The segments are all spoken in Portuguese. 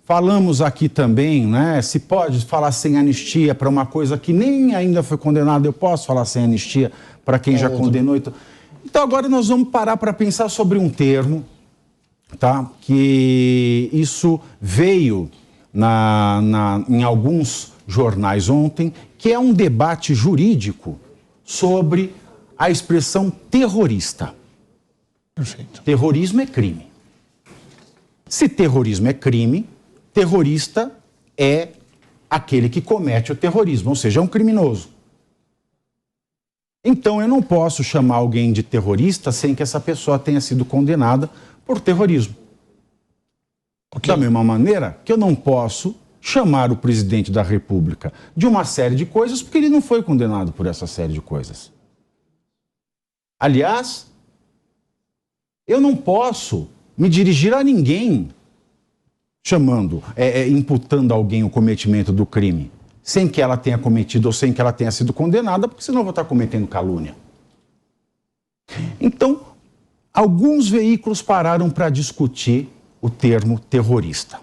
falamos aqui também, né, se pode falar sem anistia para uma coisa que nem ainda foi condenada, eu posso falar sem anistia para quem já condenou. Então agora nós vamos parar para pensar sobre um termo, tá, que isso veio em alguns jornais ontem, que é um debate jurídico sobre a expressão terrorista. Perfeito. Terrorismo é crime. Se terrorismo é crime, terrorista é aquele que comete o terrorismo, ou seja, é um criminoso. Então eu não posso chamar alguém de terrorista sem que essa pessoa tenha sido condenada por terrorismo. Okay. Da mesma maneira que eu não posso chamar o presidente da República de uma série de coisas porque ele não foi condenado por essa série de coisas. Aliás, eu não posso me dirigir a ninguém imputando a alguém o cometimento do crime, sem que ela tenha cometido ou sem que ela tenha sido condenada, porque senão eu vou estar cometendo calúnia. Então, alguns veículos pararam para discutir o termo terrorista.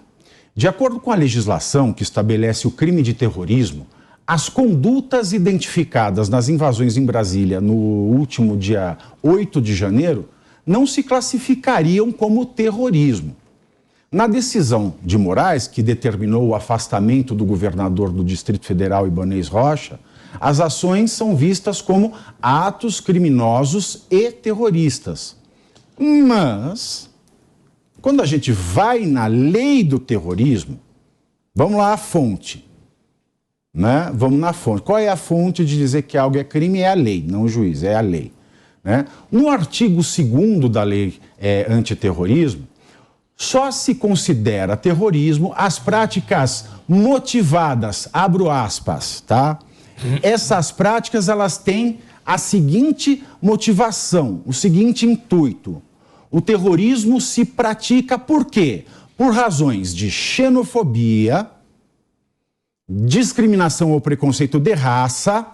De acordo com a legislação que estabelece o crime de terrorismo, as condutas identificadas nas invasões em Brasília no último dia 8 de janeiro não se classificariam como terrorismo. Na decisão de Moraes, que determinou o afastamento do governador do Distrito Federal, Ibanez Rocha, as ações são vistas como atos criminosos e terroristas. Mas, quando a gente vai na lei do terrorismo, vamos lá à fonte, né? Vamos na fonte. Qual é a fonte de dizer que algo é crime? É a lei, não o juiz, é a lei. Né? No artigo 2º da lei antiterrorismo, só se considera terrorismo as práticas motivadas, abro aspas, tá? Essas práticas, elas têm a seguinte motivação, o seguinte intuito. O terrorismo se pratica por quê? Por razões de xenofobia, discriminação ou preconceito de raça,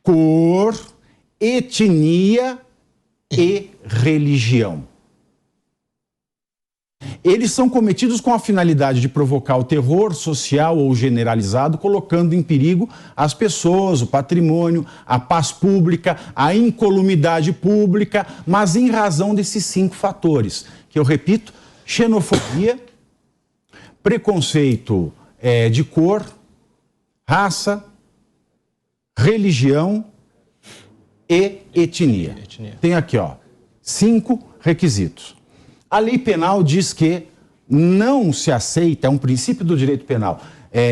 cor, etnia e religião. Eles são cometidos com a finalidade de provocar o terror social ou generalizado, colocando em perigo as pessoas, o patrimônio, a paz pública, a incolumidade pública, mas em razão desses 5 fatores, que eu repito: xenofobia, preconceito de cor, raça, religião e etnia. Tem aqui, 5 requisitos. A lei penal diz que não se aceita, é um princípio do direito penal,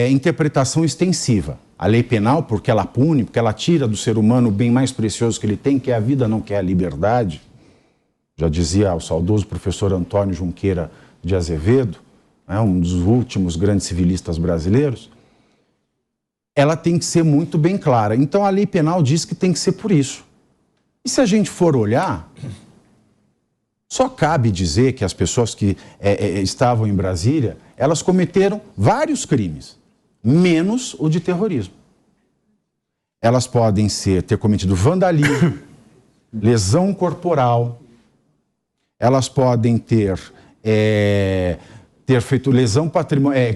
interpretação extensiva. A lei penal, porque ela pune, porque ela tira do ser humano o bem mais precioso que ele tem, que é a vida, não que é a liberdade. Já dizia o saudoso professor Antônio Junqueira de Azevedo, um dos últimos grandes civilistas brasileiros. Ela tem que ser muito bem clara. Então a lei penal diz que tem que ser por isso. E se a gente for olhar, só cabe dizer que as pessoas que estavam em Brasília, elas cometeram vários crimes, menos o de terrorismo. Elas podem ter cometido vandalismo, lesão corporal, elas podem ter feito lesão patrimonial,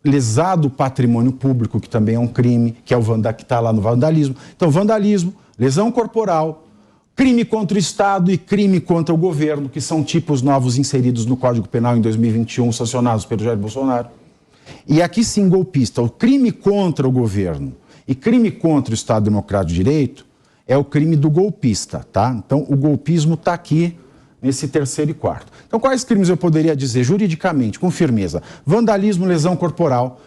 lesado o patrimônio público, que também é um crime, que está lá no vandalismo. Então, vandalismo, lesão corporal, crime contra o Estado e crime contra o governo, que são tipos novos inseridos no Código Penal em 2021, sancionados pelo Jair Bolsonaro. E aqui sim, golpista, o crime contra o governo e crime contra o Estado Democrático de Direito é o crime do golpista, tá? Então, o golpismo está aqui nesse 3º e 4º. Então, quais crimes eu poderia dizer juridicamente, com firmeza? Vandalismo, lesão corporal,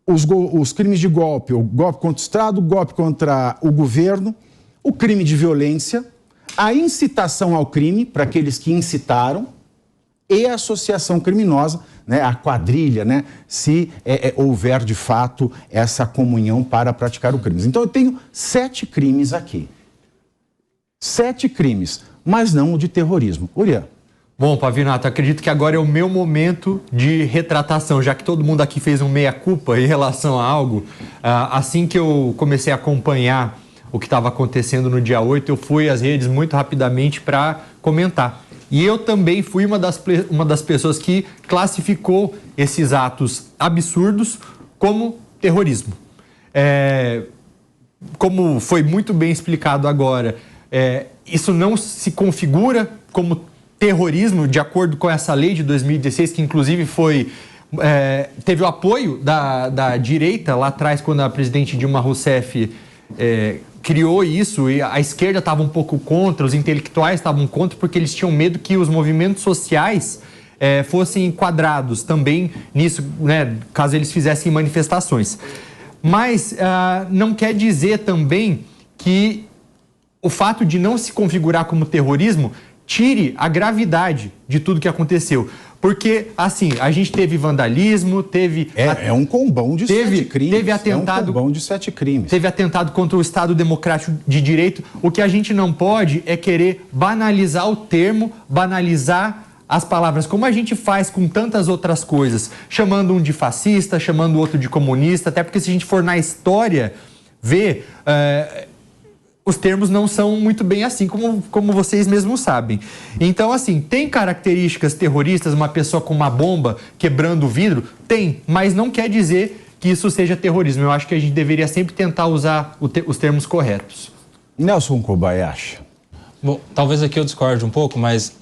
os crimes de golpe, o golpe contra o Estado, o golpe contra o governo, o crime de violência, a incitação ao crime, para aqueles que incitaram, e a associação criminosa, né, a quadrilha, né, se houver de fato essa comunhão para praticar o crime. Então eu tenho 7 crimes aqui. 7 crimes, mas não o de terrorismo. Urian. Bom, Pavinato, acredito que agora é o meu momento de retratação, já que todo mundo aqui fez um meia-culpa em relação a algo. Assim que eu comecei a acompanhar o que estava acontecendo no dia 8, eu fui às redes muito rapidamente para comentar. E eu também fui uma das pessoas que classificou esses atos absurdos como terrorismo. Como foi muito bem explicado agora, isso não se configura como terrorismo de acordo com essa lei de 2016, que inclusive teve o apoio da direita lá atrás, quando a presidente Dilma Rousseff criou isso, e a esquerda estava um pouco contra, os intelectuais estavam contra, porque eles tinham medo que os movimentos sociais fossem enquadrados também nisso, né, caso eles fizessem manifestações. Mas não quer dizer também que o fato de não se configurar como terrorismo tire a gravidade de tudo que aconteceu. Porque, assim, a gente teve vandalismo, teve... É um combão de 7 crimes. Teve atentado... É um combão de 7 crimes. Teve atentado contra o Estado Democrático de Direito. O que a gente não pode é querer banalizar o termo, banalizar as palavras, como a gente faz com tantas outras coisas, chamando um de fascista, chamando o outro de comunista, até porque se a gente for na história ver... os termos não são muito bem assim, como vocês mesmos sabem. Então, assim, tem características terroristas, uma pessoa com uma bomba quebrando o vidro? Tem, mas não quer dizer que isso seja terrorismo. Eu acho que a gente deveria sempre tentar usar os termos corretos. Nelson Kobayashi. Bom, talvez aqui eu discorde um pouco, mas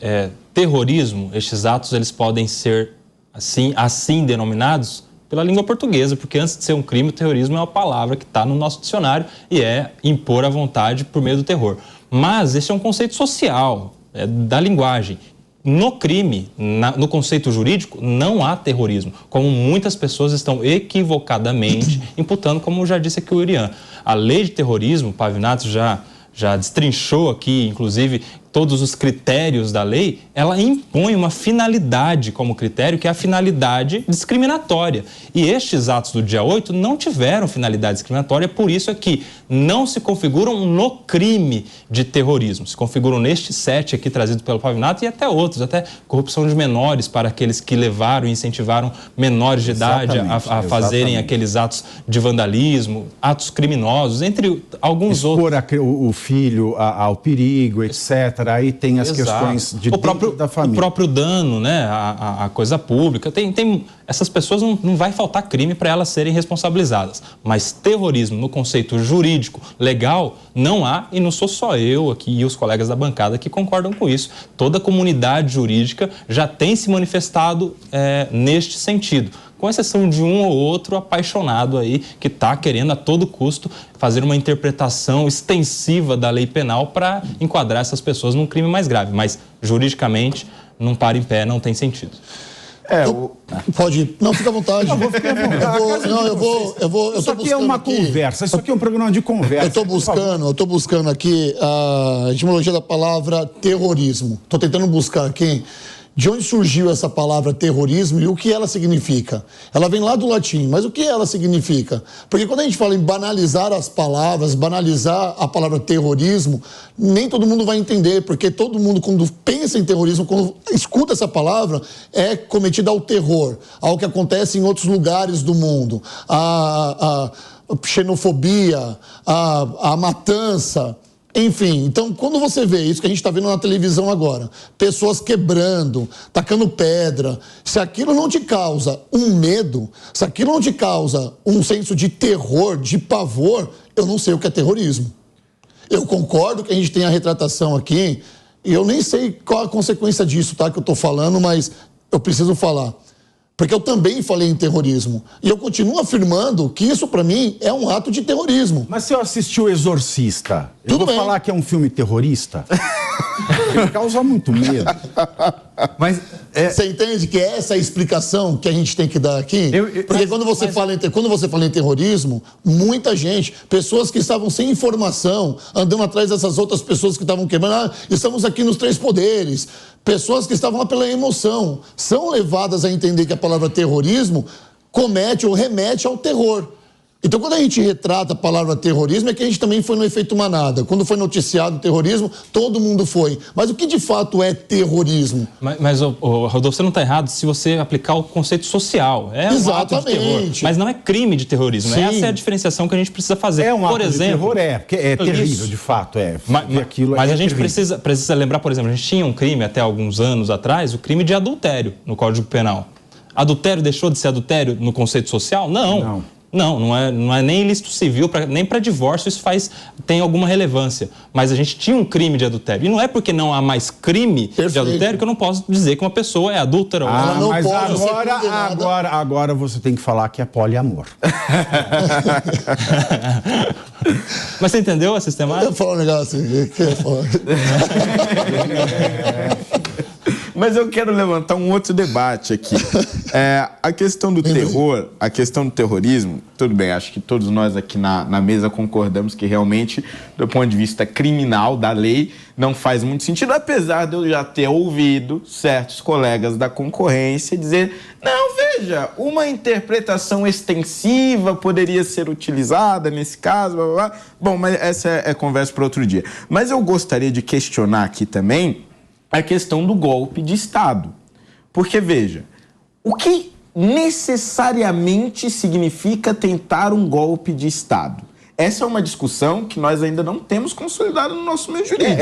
terrorismo, estes atos, eles podem ser assim denominados pela língua portuguesa, porque antes de ser um crime, o terrorismo é uma palavra que está no nosso dicionário e é impor à vontade por meio do terror. Mas esse é um conceito social, da linguagem. No crime, no conceito jurídico, não há terrorismo, como muitas pessoas estão equivocadamente imputando, como já disse aqui o Irian. A lei de terrorismo, o Pavinato já destrinchou aqui, inclusive, todos os critérios da lei, ela impõe uma finalidade como critério, que é a finalidade discriminatória. E estes atos do dia 8 não tiveram finalidade discriminatória, por isso é que não se configuram no crime de terrorismo. Se configuram neste 7 aqui trazido pelo Pavinato e até outros, até corrupção de menores para aqueles que levaram e incentivaram menores de idade a fazerem aqueles atos de vandalismo, atos criminosos, entre alguns outros. Expor o filho ao perigo, etc. Aí tem as questões de dentro da família. O próprio dano, né, a coisa pública. Essas pessoas não vai faltar crime para elas serem responsabilizadas. Mas terrorismo, no conceito jurídico, legal, não há, e não sou só eu aqui e os colegas da bancada que concordam com isso. Toda a comunidade jurídica já tem se manifestado neste sentido, com exceção de um ou outro apaixonado aí que está querendo a todo custo fazer uma interpretação extensiva da lei penal para enquadrar essas pessoas num crime mais grave. Mas, juridicamente, não para em pé, não tem sentido. Pode ir. Não, fica à vontade. Não, vou ficar à vontade. Isso aqui é uma conversa, isso aqui é um programa de conversa. Eu estou buscando aqui a etimologia da palavra terrorismo. Estou tentando buscar aqui de onde surgiu essa palavra terrorismo e o que ela significa. Ela vem lá do latim, mas o que ela significa? Porque quando a gente fala em banalizar as palavras, banalizar a palavra terrorismo, nem todo mundo vai entender, porque todo mundo, quando pensa em terrorismo, quando escuta essa palavra, é cometido ao terror, ao que acontece em outros lugares do mundo, a xenofobia, a matança. Enfim, então quando você vê isso que a gente está vendo na televisão agora, pessoas quebrando, tacando pedra, se aquilo não te causa um medo, se aquilo não te causa um senso de terror, de pavor, eu não sei o que é terrorismo. Eu concordo que a gente tem a retratação aqui, e eu nem sei qual a consequência disso, tá, que eu estou falando, mas eu preciso falar. Porque eu também falei em terrorismo. E eu continuo afirmando que isso, para mim, é um ato de terrorismo. Mas se eu assistir O Exorcista, eu vou falar que é um filme terrorista? Ele causa muito medo. Mas você entende que é essa a explicação que a gente tem que dar aqui? Porque quando você fala em terrorismo, muita gente, pessoas que estavam sem informação, andando atrás dessas outras pessoas que estavam quebrando, estamos aqui nos 3 poderes, pessoas que estavam lá pela emoção, são levadas a entender que a palavra terrorismo comete ou remete ao terror. Então, quando a gente retrata a palavra terrorismo, é que a gente também foi no efeito manada. Quando foi noticiado o terrorismo, todo mundo foi. Mas o que de fato é terrorismo? Mas Rodolfo, você não está errado se você aplicar o conceito social. É um ato de terror, mas não é crime de terrorismo. Sim. Essa é a diferenciação que a gente precisa fazer. É um ato por exemplo, de terror, porque é terrível, de fato. Mas a gente precisa lembrar, por exemplo, a gente tinha um crime até alguns anos atrás, o crime de adultério no Código Penal. Adultério deixou de ser adultério no conceito social? Não é nem ilícito civil, nem para divórcio isso tem alguma relevância. Mas a gente tinha um crime de adultério. E não é porque não há mais crime de adultério que eu não posso dizer que uma pessoa é adúltera. Ela não mas pode agora você tem que falar que é poliamor. Mas você entendeu a sistemática? Eu falo um negócio Mas eu quero levantar um outro debate aqui. A questão do terror, a questão do terrorismo, tudo bem, acho que todos nós aqui na mesa concordamos que realmente, do ponto de vista criminal da lei, não faz muito sentido, apesar de eu já ter ouvido certos colegas da concorrência dizer, não, veja, uma interpretação extensiva poderia ser utilizada nesse caso, blá, blá, blá. Bom, mas essa é conversa para outro dia. Mas eu gostaria de questionar aqui também a questão do golpe de Estado. Porque, veja, o que necessariamente significa tentar um golpe de Estado? Essa é uma discussão que nós ainda não temos consolidado no nosso meio jurídico.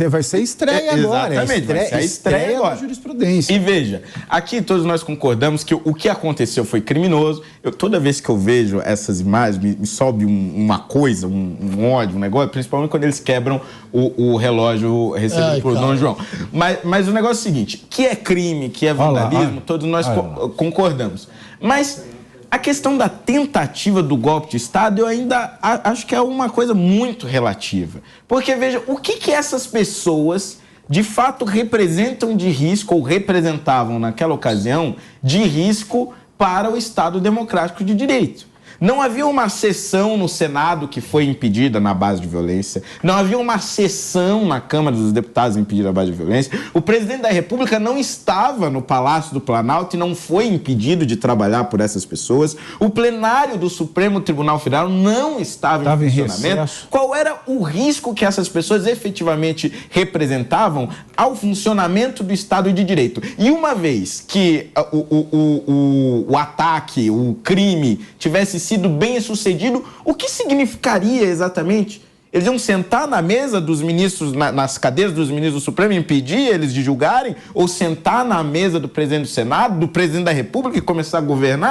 Vai ser estreia agora. Exatamente, vai ser a estreia agora. Da jurisprudência. E veja, aqui todos nós concordamos que o que aconteceu foi criminoso. Toda vez que eu vejo essas imagens, me sobe uma coisa, um ódio, um negócio, principalmente quando eles quebram o relógio recebido por Dom João. Mas o negócio é o seguinte, que é crime, que é vandalismo, todos nós concordamos. Mas a questão da tentativa do golpe de Estado, eu ainda acho que é uma coisa muito relativa. Porque, veja, o que essas pessoas, de fato, representam de risco, ou representavam naquela ocasião, de risco para o Estado Democrático de Direito? Não havia uma sessão no Senado que foi impedida na base de violência. Não havia uma sessão na Câmara dos Deputados impedida na base de violência. O presidente da República não estava no Palácio do Planalto e não foi impedido de trabalhar por essas pessoas. O plenário do Supremo Tribunal Federal não estava em funcionamento. Qual era o risco que essas pessoas efetivamente representavam ao funcionamento do Estado de Direito? E uma vez que o ataque, o crime tivesse sido bem sucedido, o que significaria exatamente? Eles iam sentar na mesa dos ministros, nas cadeiras dos ministros do Supremo e impedir eles de julgarem? Ou sentar na mesa do presidente do Senado, do presidente da República e começar a governar?